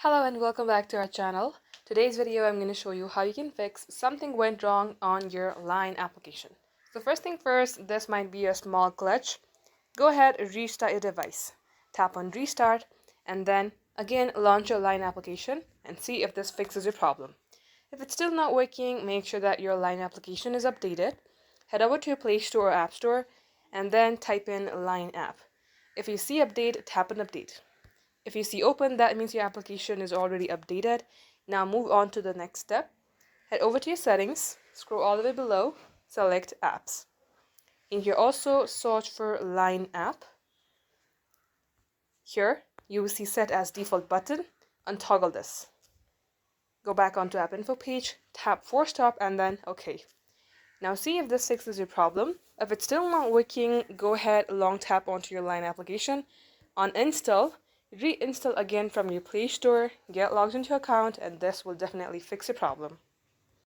Hello and welcome back to our channel. Today's video I'm going to show you how you can fix something went wrong on your line application. So first thing first, this might be a small glitch. Go ahead, restart your device. Tap on restart and then again launch your line application and see if this fixes your problem. If it's still not working, make sure that your line application is updated. Head over to your Play Store or App Store and then type in Line app. If you see update, tap on update. If you see open, that means your application is already updated. Now move on to the next step. Head over to your settings, scroll all the way below, select apps. In here also search for Line app. Here you will see set as default button, untoggle this. Go back onto app info page, tap force stop and then OK. Now see if this fixes your problem. If it's still not working, go ahead, long tap onto your line application. On install, reinstall again from your Play Store, get logged into your account, and this will definitely fix your problem.